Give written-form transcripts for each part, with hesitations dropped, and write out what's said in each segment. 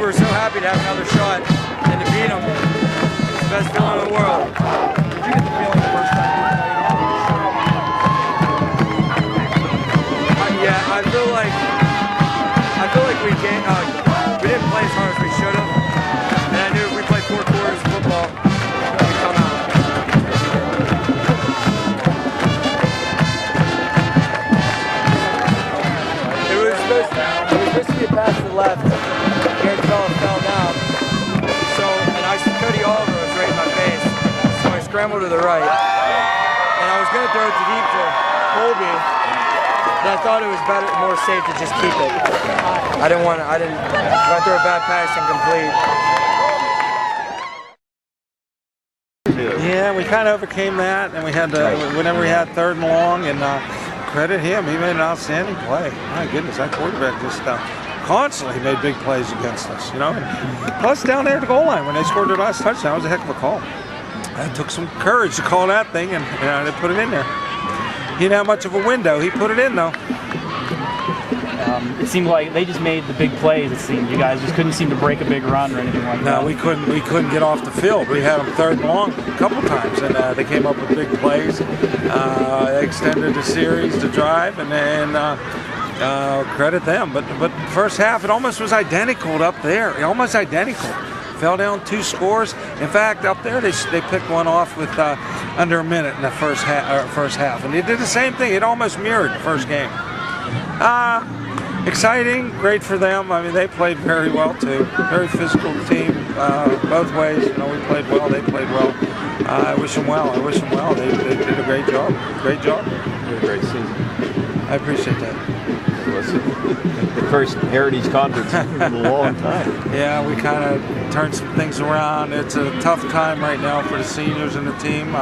were so happy to have another shot and to beat them. It's the best feeling in the world. Did you get the feeling the first time you played? Yeah, I feel like we didn't play as hard as we should have, and I knew if we played 4 quarters of football, we'd come out. It was supposed to be a pass to the left. Garrett fell down. So, and Cody Oliver was right in my face. So I scrambled to the right. And I was going to throw it to deep to Colby, but I thought it was more safe to just keep it. I didn't, if I throw a bad pass incomplete. Yeah, we kind of overcame that, and we had whenever we had 3rd and long, and credit him, he made an outstanding play. My goodness, that quarterback just constantly made big plays against us, you know. And plus down there at the goal line when they scored their last touchdown, it was a heck of a call. It took some courage to call that thing, and they put it in there. He didn't have much of a window. He put it in though. It seemed like they just made the big plays. It seemed you guys just couldn't seem to break a big run or anything like that. No, we couldn't get off the field. We had them 3rd and long a couple times, and they came up with big plays. They extended the series, the drive, and then credit them. But first half, it almost was identical up there. Almost identical. Fell down 2 scores. In fact, up there they picked one off with under a minute in the first half, and they did the same thing. It almost mirrored the first game. Exciting, great for them. I mean, they played very well too. Very physical team, both ways. You know, we played well, they played well. I wish them well. They did a great job. Great job. You had a great season. I appreciate that. It was the first Heritage Conference in a long time. Yeah, we kind of turned some things around. It's a tough time right now for the seniors and the team.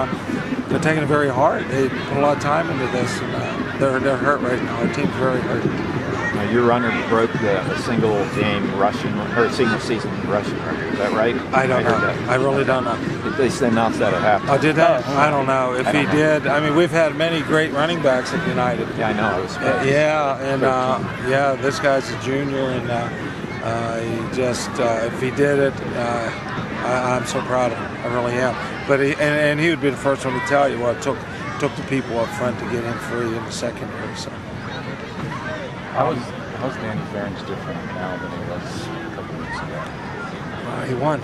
They're taking it very hard. They put a lot of time into this, and they're hurt right now. Our team's very hurt. Your runner broke the single season rushing record. Is that right? I don't know. I really don't know. They announced that at halftime. Oh, did they? I don't know. If he did, I mean, we've had many great running backs at United. Yeah, I know. I was this guy's a junior, and he just, if he did it, I'm so proud of him. I really am. But he would be the first one to tell you what it took the people up front to get him free in the secondary. So. How's Danny Ferentz different now than he was a couple weeks ago? He won.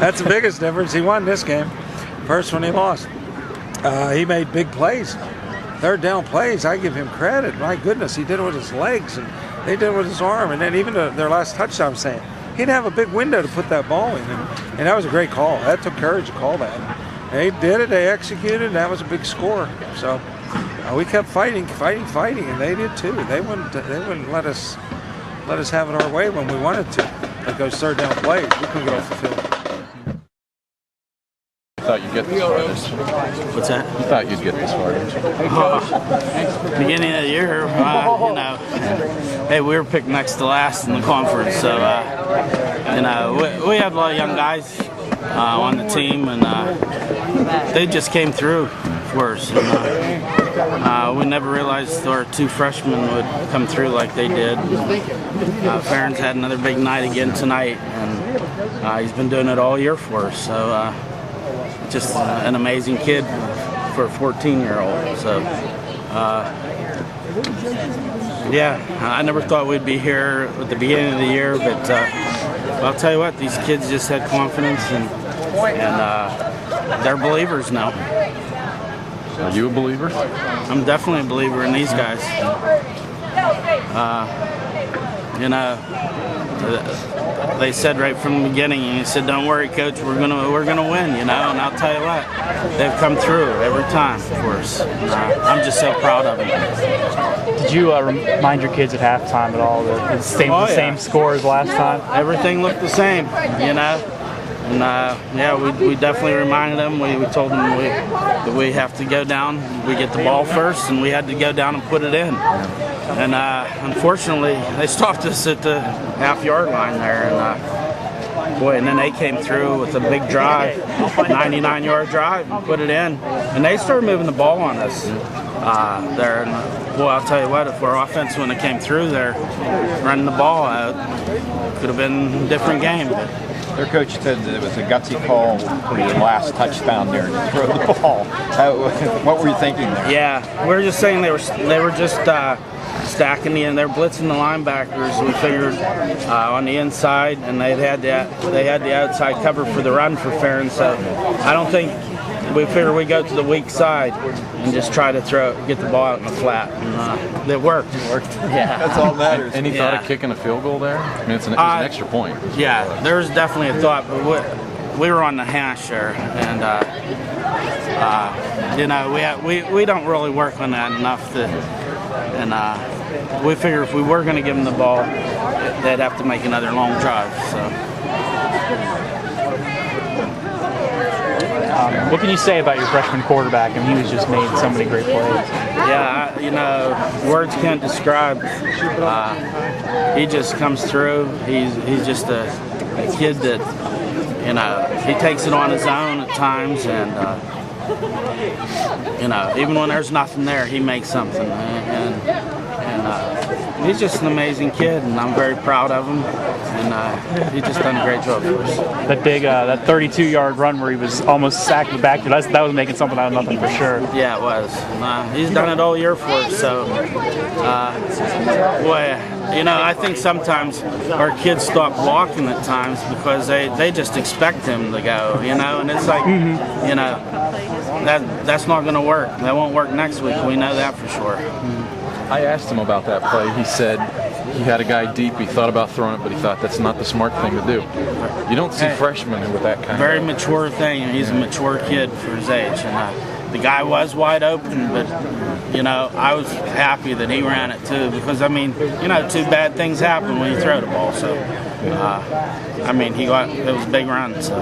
That's the biggest difference. He won this game. First one he lost. He made big plays. 3rd down plays. I give him credit. My goodness, he did it with his legs, and they did it with his arm. And then even their last touchdown, I'm saying, he didn't have a big window to put that ball in. And that was a great call. That took courage to call that. They did it. They executed, and that was a big score. So we kept fighting, and they did too. They wouldn't let us have it our way when we wanted to. Like those 3rd down plays, we couldn't get off the field. You thought you'd get this far. What's that? You thought you'd get this far, didn't you? Beginning of the year, you know, hey, we were picked next to last in the conference, so you know, we had a lot of young guys on the team, and they just came through for us. And, we never realized our 2 freshmen would come through like they did. Ferentz had another big night again tonight, and he's been doing it all year for us. So just an amazing kid for a 14-year-old. So yeah, I never thought we'd be here at the beginning of the year, but I'll tell you what, these kids just had confidence, and they're believers now. Are you a believer? I'm definitely a believer in these guys. You know, they said right from the beginning, and he said, "Don't worry, Coach, we're gonna win." You know, and I'll tell you what, they've come through every time for us. I'm just so proud of them. Did you remind your kids at halftime at all the same score as last time? Everything looked the same, you know. And yeah, we definitely reminded them. We told them that we have to go down. We get the ball first, and we had to go down and put it in. And unfortunately, they stopped us at the half-yard line there. And boy, and then they came through with a big drive, 99-yard drive, and put it in. And they started moving the ball on us. there. And, well, I'll tell you what, if our offense when it came through there, running the ball out, could have been a different game. But Their coach said that it was a gutsy call for your last touchdown there to throw the ball. What were you thinking there? yeah, we were just saying they were just stacking the end. They're blitzing the linebackers. We figured on the inside, and they had the outside cover for the run for Farron. So I don't think we figured we go to the weak side and just try to get the ball out in the flat. And it worked. Yeah, That's all that matters. Any thought of kicking a field goal there? I mean, it was an extra point. Yeah, there was definitely a thought, but we were on the hash there, and we don't really work on that enough and we figured if we were going to give them the ball, they'd have to make another long drive. So. What can you say about your freshman quarterback? I mean, he was just made so many great plays. Yeah, words can't describe. He just comes through. He's just a kid that, he takes it on his own at times, and even when there's nothing there, he makes something. And he's just an amazing kid, and I'm very proud of him. And he's just done a great job for us. That big, that 32-yard run where he was almost sacked in the back, that was making something out of nothing for sure. Yeah, it was. He's done it all year for us. So, I think sometimes our kids stop walking at times because they just expect him to go, and it's like, that's not going to work. That won't work next week. We know that for sure. I asked him about that play. He said he had a guy deep. He thought about throwing it, but he thought that's not the smart thing to do. You don't see freshmen with that kind very of... mature thing. He's a mature kid for his age. And the guy was wide open, but, I was happy that he ran it too because, two bad things happen when you throw the ball. So, it was a big run. So.